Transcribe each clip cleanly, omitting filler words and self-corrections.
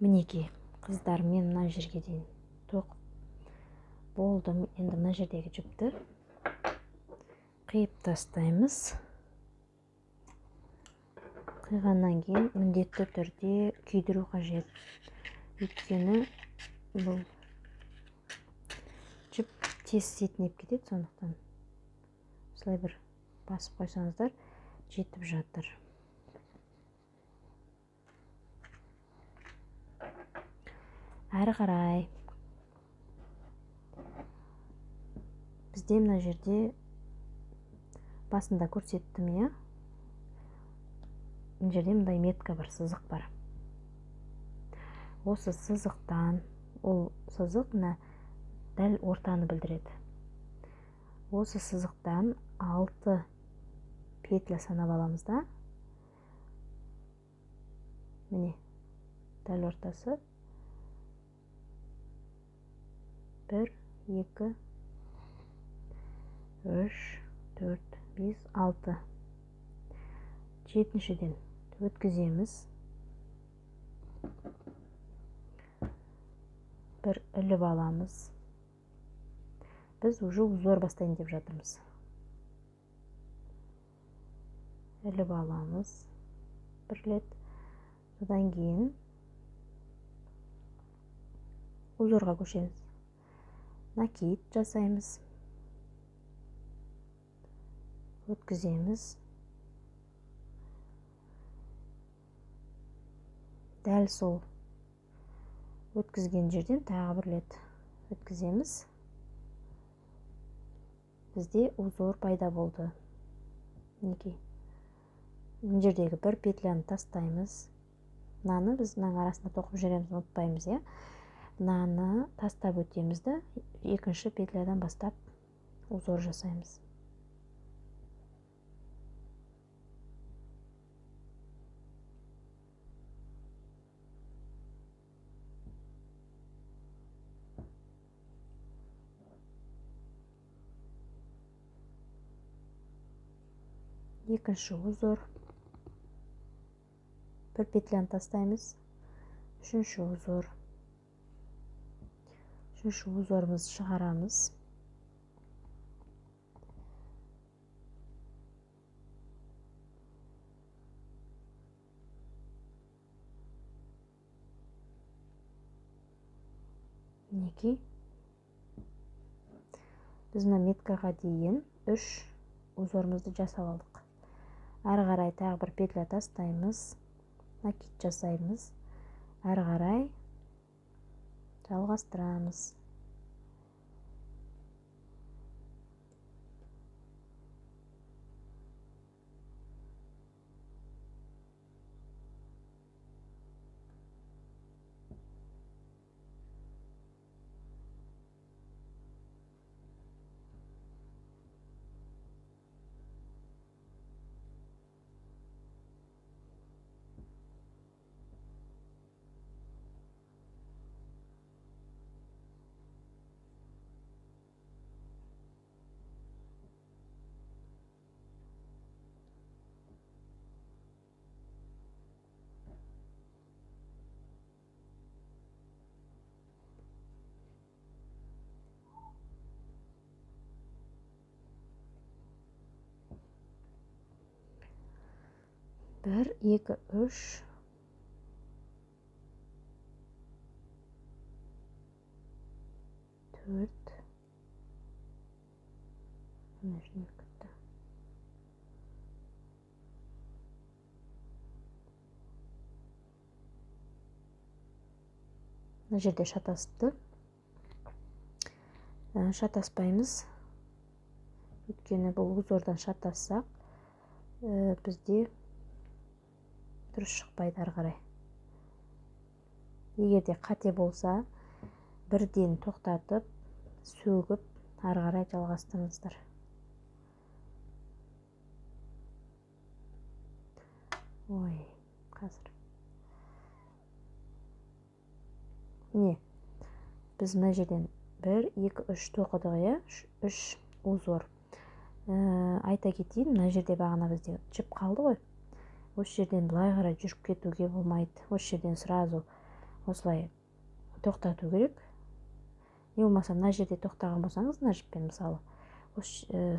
Мінекей қыздар, мен мына жерге дейін тоқ болдым. Енді мына жердегі жіпті қиып тастаймыз. Қиғаннан кейін міндетті түрде күйдіру қажет. Өйткені бұл жіп тез сетінеп кетеді, сондықтан осылай бір басып қойсаңыздар жетіп жатыр. Әрі қарай бізде мына жерде басында көрсеттім, иә? Мына жерде мындай метка бар, сызық бар. Осы сызықтан, ол сызық мына дәл ортаны білдіреді. Осы сызықтан 6 петля санап аламыз да. Міне, дәл ортасы 1, 2, 3, 4, 5, 6. Жетіншіден өткіземіз. Бір іліп аламыз. Біз уже узор бастайын деп жатырмыз. Іліп аламыз. Бір рет. Содан кейін узорға көшеміз. Накид жасаймыз. Өткіземіз. Дәл сол өткізген жерден тағы бір рет өткіземіз. Бізде узор пайда болды. Мінекей. Мына жердегі бір петляны тастаймыз. Мынаны біз мынаның арасында тоқып жүреміз, ұмытпаймыз, иә? Мынаны тастап өтеміз де, екінші петлядан бастап узор жасаймыз. Екінші узор. Бір петляны тастаймыз. Үшінші узор. Үшінші узорымызды шығарамыз. Мінекей. Біз мына меткаға дейін 3 узорымызды жасап алдық. Әрі қарай тағы бір петля тастаймыз. Накид жасаймыз. Әрі қарай жалғастырамыз. Bir, екі, үш. Төрт. Мына жерде шатасыпты. Шатаспаймыз. Өйткені бұл узордан шатассақ, бізде дұрыс шықпайды ары қарай. Егер де қате болса, бірден тоқтатып, сөгіп, ары қарай жалғастырыңыздар. Ой, қазір. Міне, біз мына жерден 1, 2, 3 тоқыдық, иә? 3 узор. Айта кетейін, мына жерде бағана бізде жіп қалды ғой. Осы жерден былай қарай жүріп кетуге болмайды. Осы жерден сразу осылай тоқтату керек. Не болмаса мына жерде тоқтаған болсаңыз, мына жіппен мысалы,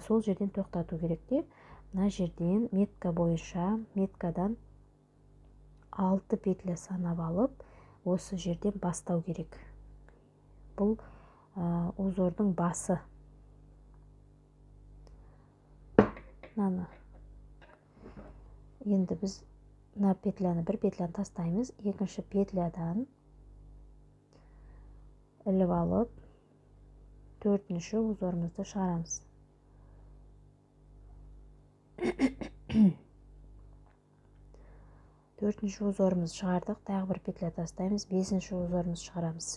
сол жерден тоқтату керек те, мына жерден метка бойынша, меткадан 6 петля санап алып, осы жерден бастау керек. Бұл узордың басы. Мынаны енді біз мына петляны, бір петляны тастаймыз, екінші петлядан іліп алып, төртінші узорымызды шығарамыз. Төртінші узорымызды шығардық, тағы бір петля тастаймыз, бесінші узорымызды шығарамыз.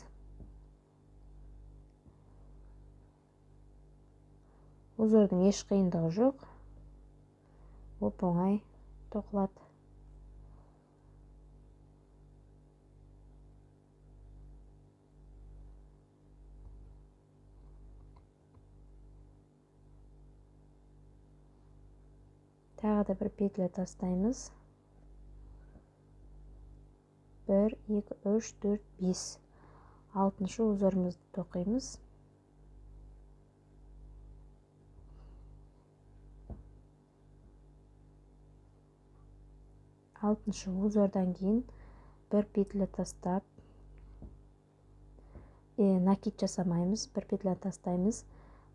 Узордың еш қиындығы жоқ, оп-оңай тоқылады. Тағы да бір петля тастаймыз. 1, 2, 3, 4, 5. Алтыншы узорымызды тоқимыз. Алтыншы узордан кейін бір петля тастап, накид жасамаймыз, бір петля тастаймыз.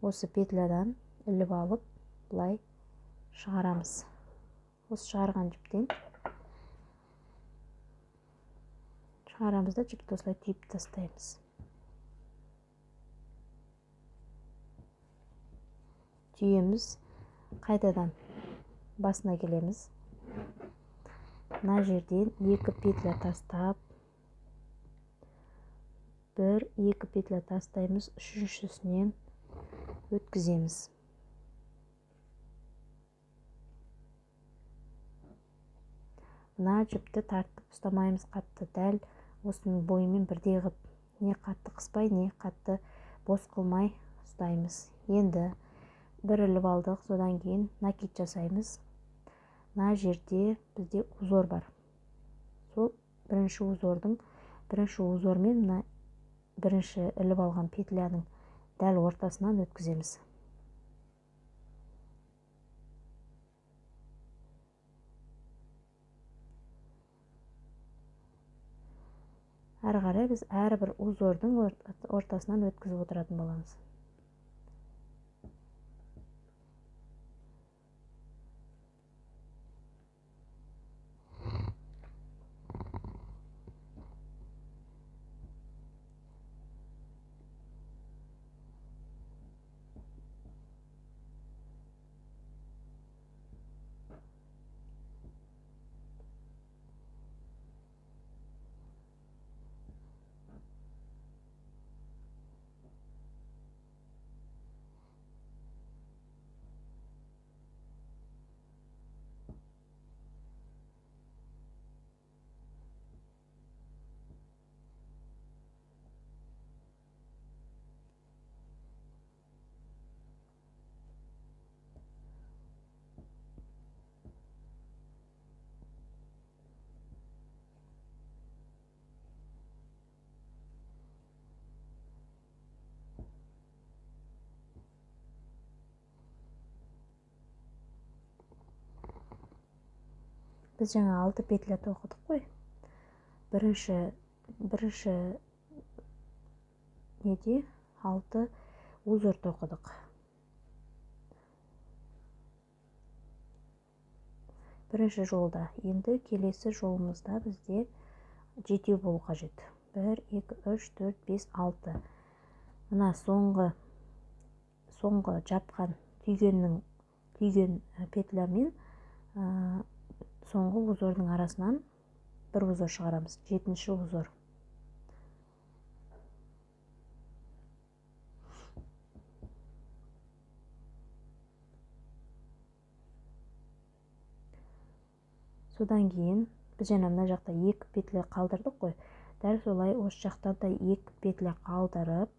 Осы петлядан іліп алып, бұлай шығарамыз. Осы шығарған жіптен шығарамыз да жіпті осылай түйіп тастаймыз. Түйеміз, қайтадан басына келеміз. Мына жерден 2 петля тастап, 1-2 петля тастаймыз, үшіншісінен өткіземіз. Мына жіпті тартып ұстамаймыз қатты, дәл осының бойымен бірдей қып, не қатты қыспай, не қатты бос қылмай ұстаймыз. Енді бір іліп алдық, содан кейін накид жасаймыз. Мына жерде бізде узор бар. Сол бірінші узормен мына бірінші іліп алған петляның дәл ортасынан өткіземіз. Әрі қарай біз әрбір узордың ортасынан өткізіп отыратын боламыз. Біз жаңа 6 петля тоқыдық қой. Бірінші неде 6 узор тоқыдық. Бірінші жолда. Енді келесі жолымызда бізде 7 болу қажет. 1, 2, 3, 4, 5, 6. Мына соңғы жапқан түйген петлямен соңғы узордың арасынан бір узор шығарамыз. 7-ші узор. Содан кейін біз жаңа мына жақта 2 петля қалдырдық қой. Дәл солай осы жақтан да 2 петля қалдырып,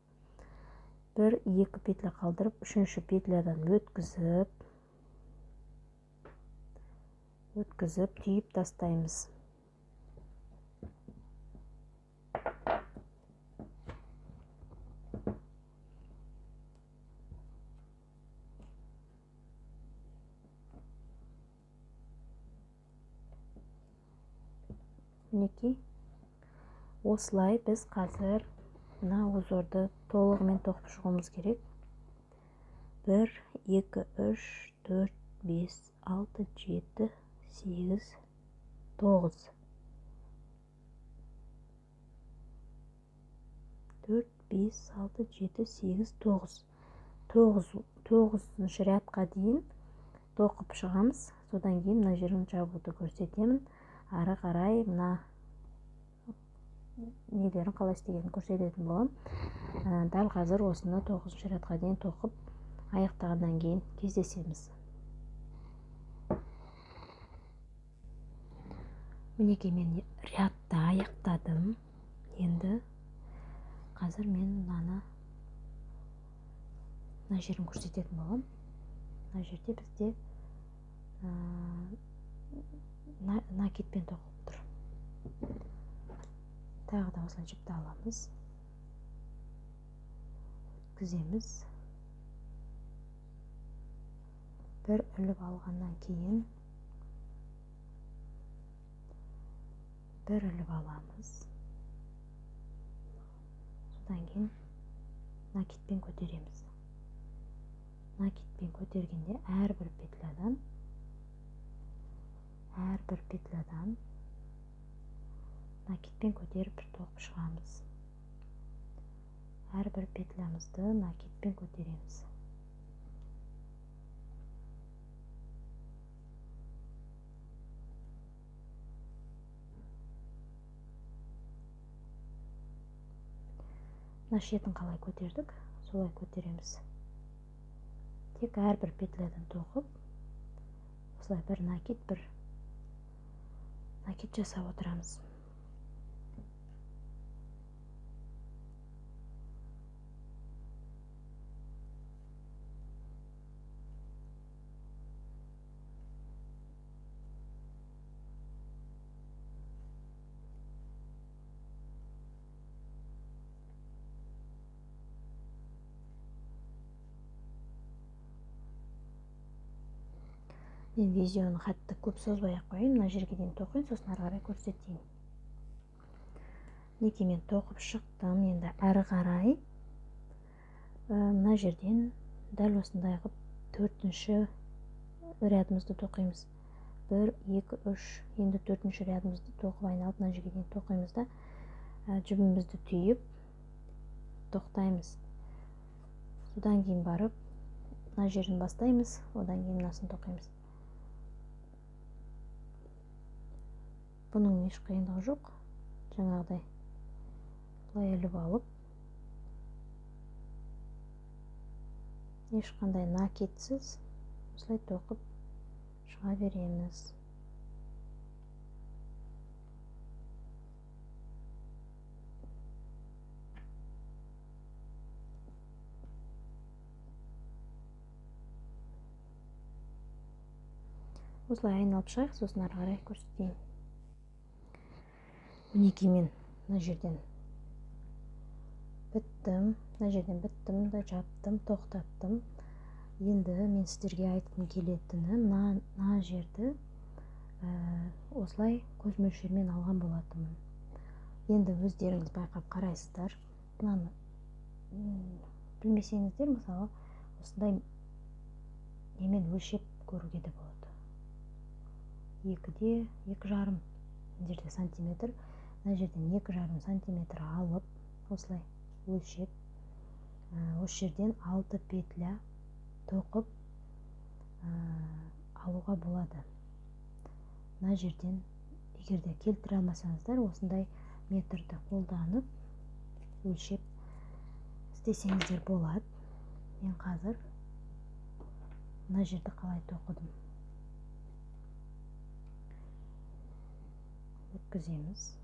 1-2 петля қалдырып, үшінші петлядан өткізіп түйіп тастаймыз. мінекей осылай біз қазір мына узорды толығымен тоқып шығуымыз керек. 1 2 3 4 5 6 7 8 9 4 5 6 7 8 9 9-шы рядқа дейін тоқып шығамыз. Содан кейін мына жерін жабуды көрсетемін. Ары қарай мына нелерін қалай істегенін көрсететін боламын. Дәл қазір осыны 9-шы рядқа дейін тоқып аяқтағаннан кейін кездесеміз. Мінекей мен рядты аяқтадым. Енді қазір мен мына жерін көрсететін боламын. Мына жерде бізде накидпен тоқылып тұр. Тағы да осылай жіпті аламыз, өткіземіз. Бір іліп алғаннан кейін бір іліп аламыз. Содан кейін накидпен көтереміз. Накидпен көтергенде әрбір петлядан накидпен көтеріп бір тоқып шығамыз. Әрбір петлямызды накидпен көтереміз. Мына шетін қалай көтердік, солай көтереміз. Тек әрбір петлядан тоқып, осылай бір накид жасап отырамыз. Мен видеоны қатты көп созбай ақ қояйын, мына жерге дейін тоқайын, сосын ары қарай көрсетейін. Мінекей мен тоқып шықтым. Енді ары қарай мына жерден дәл осындай қылып 4-ші рядымызды тоқимыз. 1 2 3. Енді 4-ші рядымызды тоқып айналып мына жерге дейін тоқимыз да жібімізді түйіп тоқтаймыз. Содан кейін барып мына жерін бастаймыз, одан кейін мынасын тоқимыз. Бұның еш қиындығы жоқ. Жаңағыдай былай іліп алып, ешқандай накидсіз осылай тоқып шыға береміз. Осылай айналып шығайық, сосын ары қарай көрсетейін. Мінекей мен мына жерден біттім да жаптым, тоқтаттым. Енді мен сіздерге айтқым келетіні, мына жерді осылай көз мөлшермен алған болатынмын. Енді өздеріңіз байқап қарайсыздар. Мынаны білмесеңіздер, мысалы, осындай немен өлшеп көруге де болады. 2-де 2,5 жерде сантиметр, мына жерден 2,5 сантиметр алып, осылай өлшеп, осы жерден 6 петля тоқып алуға болады. Мына жерден, егерде келтіре алмасаңыздар, осындай метрді қолданып өлшеп істесеңіздер болады. Мен қазір мына жерді қалай тоқыдым. Өткіземіз.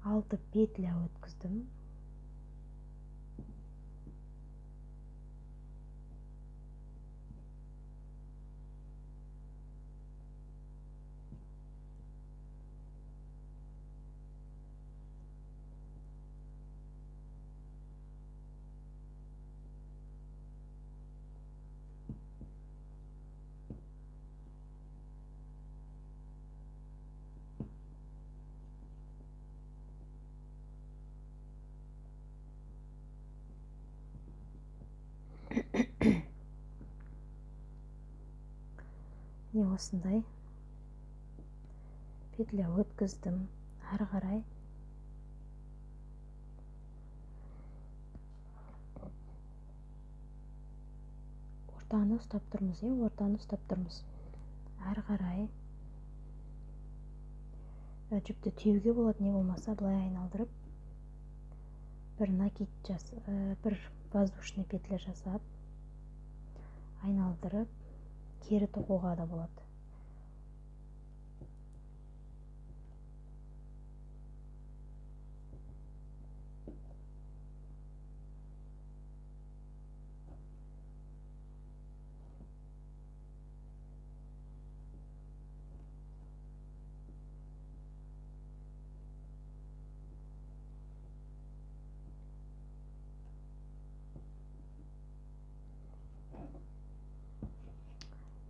Алты петля өткіздім. не осындай петля өткіздім. Ары қарай ортаны ұстап тұрмыз, ортаны ұстап тұрмыз. Ары қарай жіпті түйуге болады, не болмаса былай айналдырып бір накид бір воздушный петля жасап айналдырып кері тоқуға да болады.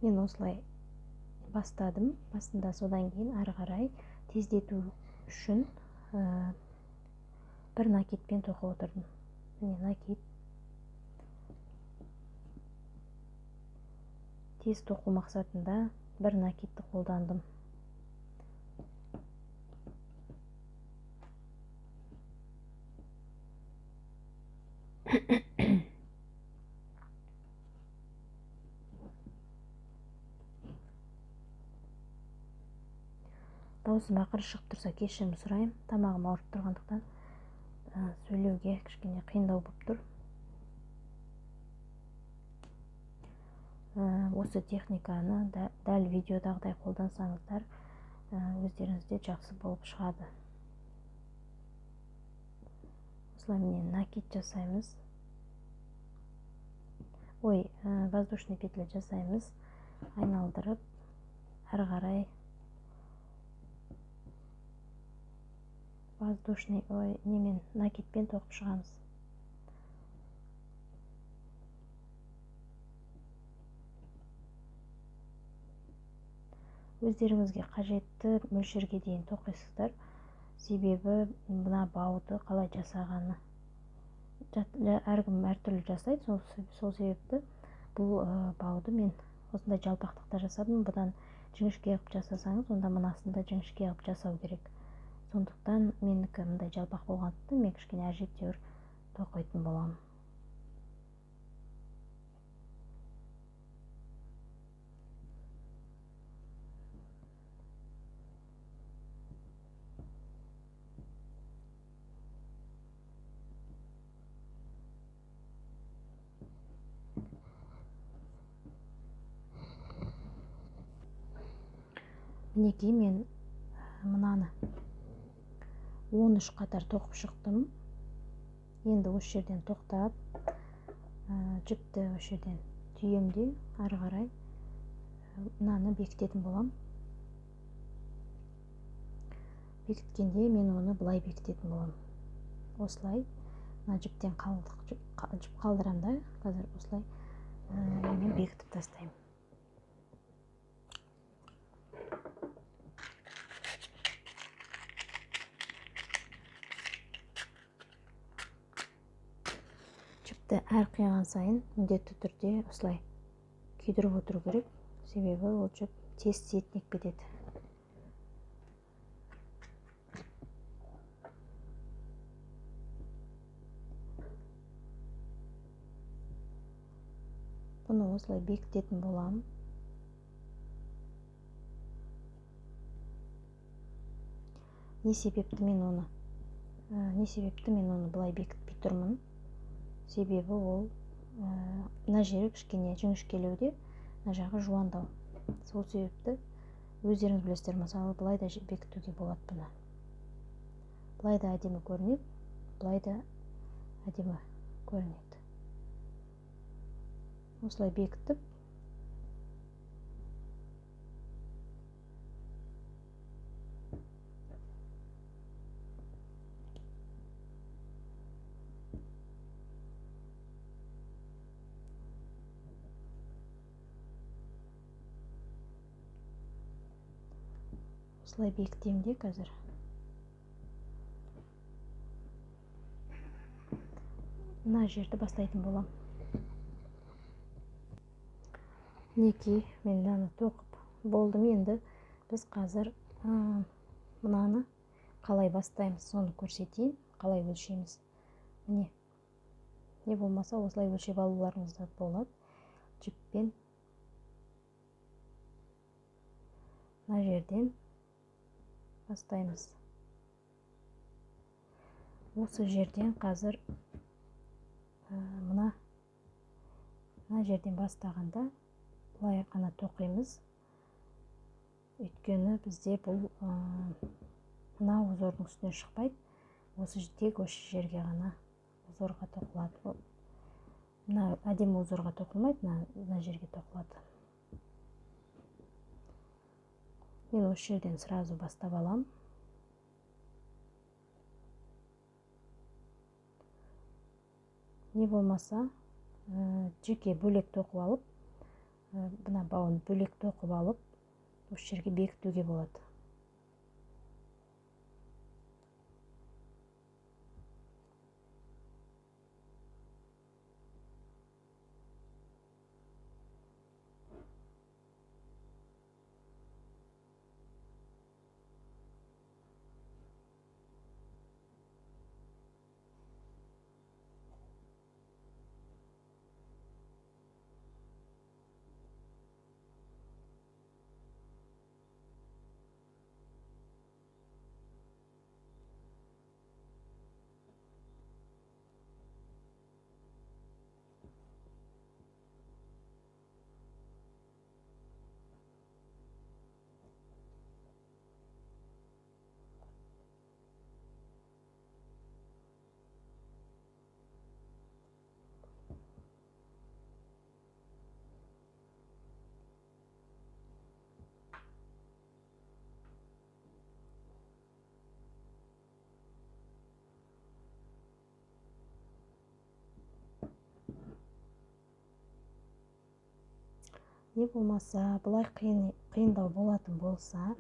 Мен осылай бастадым. Басында содан кейін ары қарай тездету үшін бір накидпен тоқып отырдым. Міне накид. Тез тоқу мақсатында бір накидті қолдандым. Даусым ақыры шығып тұрса кешірім сұраймын. Тамағым ауырып тұрғандықтан сөйлеуге кішкене қиындау болып тұр. Осы техниканы дәл видеодағыдай қолдансаңыздар, өздеріңізде жақсы болып шығады. Осылай міне накид жасаймыз. Воздушный петля жасаймыз. Айналдырып, ары қарай воздушный немен накидпен тоқып шығамыз. Өздеріңізге қажетті мөлшерге дейін тоқисыздар. Себебі мына бауды қалай жасағаны әркім әртүрлі жасайды. Сол себепті бұл бауды мен осындай жалпақтықта жасадым. Бұдан жіңішке қылып жасасаңыз, онда мынасында жіңішке қылып жасау керек. Сондықтан менікі мындай жалпақ болғандықтан мен кішкене әжептәуір тоқитын боламын. Мінекей мен мынаны 13 қатар тоқып шықтым. Енді осы жерден тоқтап, жіпті осы жерден түйемде ары қарай мынаны бекітетін болам. Бекіткенде мен оны былай бекітетін болам. Осылай, мына жіптен жіп қалдырам да, қазір осылай мен бекітіп тастаймын. Жіпті әр қиған сайын міндетті түрде осылай күйдіріп отыру керек, себебі ол жіп тез сетінеп кетеді. Бұны осылай бекітетін болам. Не себепті мен оны былай бекітпей тұрмын? Себебі ол мына жері кішкене жіңішкелеуде, мына жағы жуандау. Сол себепті өздеріңіз білесіздер, мысалы былай да бекітуге болады бұны. Былай да әдемі көрінеді, былай да әдемі көрінеді. Осылай бекітіп, осылай бекітемін де қазір. Мына жерді бастайтын болам. Мінекей мен мынаны тоқып болды. Енді біз қазір мынаны қалай бастаймыз, соны көрсетейін, қалай өлшейміз. Міне, не болмаса осылай өлшеп алуларыңыз да болады. Жіппен мына жерден бастаймыз. Осы жерден қазір мына жерден бастағанда былай ғана тоқимыз. Өйткені бізде бұл мына узордың үстіне шықпайды. Тек осы жерге ғана узорға тоқылады. Мына әдемі узорға тоқылмайды, мына жерге тоқылады. Мен осы жерден сразу бастап алам. Не болмаса, жеке бөлек тоқып алып, мына бауын бөлек тоқып алып, осы жерге бекітуге болады. Не болмаса, бұлай қиындау болатын болса,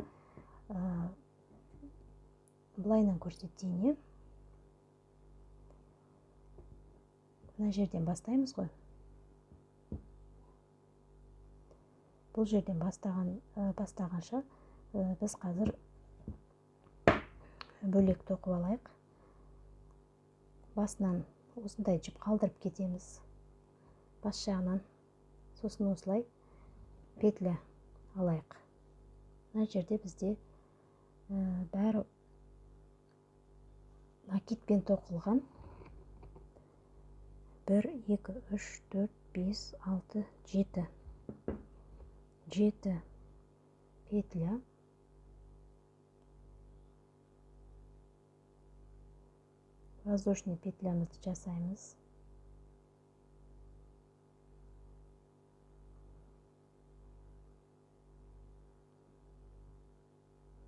бұлайынан көрсетейін. Мына жерден бастаймыз ғой. Бұл жерден бастағанша біз қазір бөлек тоқып алайық. Басынан осындай жіп қалдырып кетеміз. Бас жағынан. Сосын осылай петля алайық. Мына жерде бізде бәрі накидпен тоқылған. 1, 2, 3, 4, 5, 6, 7. 7 петля. Воздушный петлямызды жасаймыз.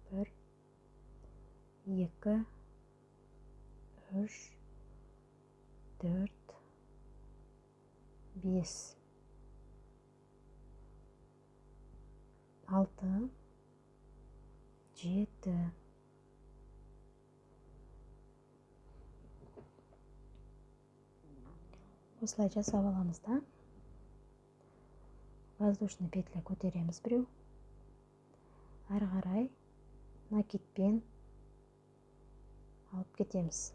1, 2, 3, 4, 5, 6, 7. Осылай жасап аламыз да. Воздушный петля көтереміз біреу. Ары қарай накидпен алып кетеміз.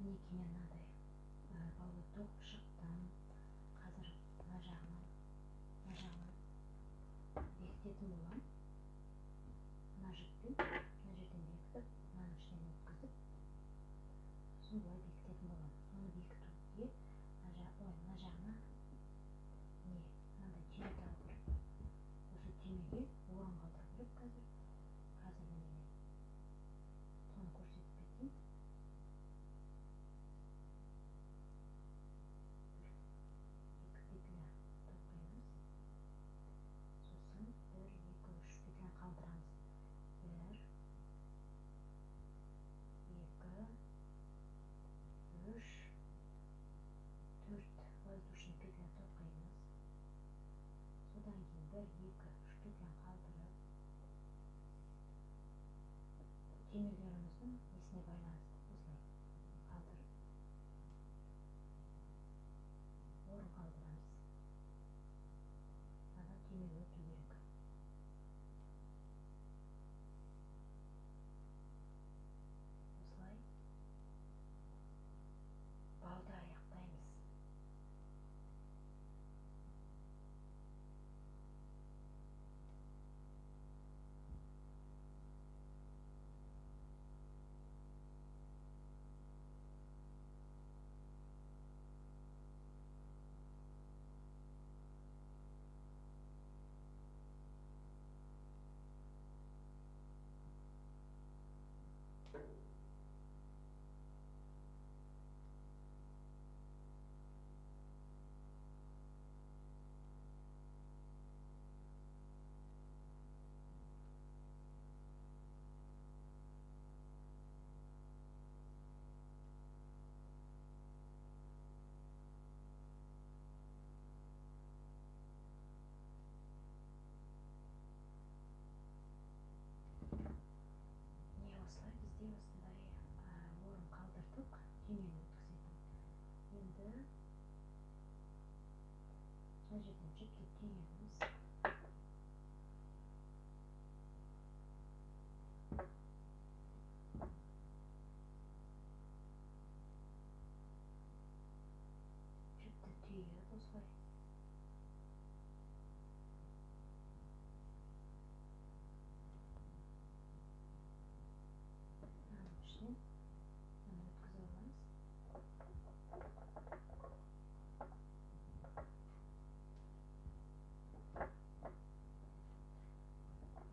Мінекей мен мынадай бауды тоқып шықтым. Қазір мына жағынан бекітетін боламын. Мына жіппен мына жерден бекітіп, мынаның ішінен өткізіп, сосын былай бекітетін боламын. Соны бекітуге мына жағына мынандай түйме тағу керек. Осы түймеге орын қалдыру керек қазір. Қазір міне соны көрсетіп кетейін. Петля тоқимыз. Сосын 1, 2, 3 петля қалдырамыз. 1, қосбай. Мынаның ішінен мынаны өткізіп аламыз.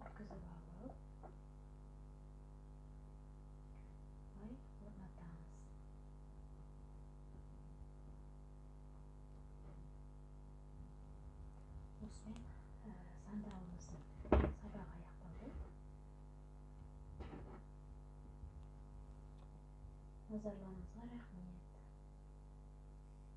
Өткізіп алып, былай орнатамыз. Осымен сандалымыздың сабағы аяқталды. Назарларыңызға рахмет.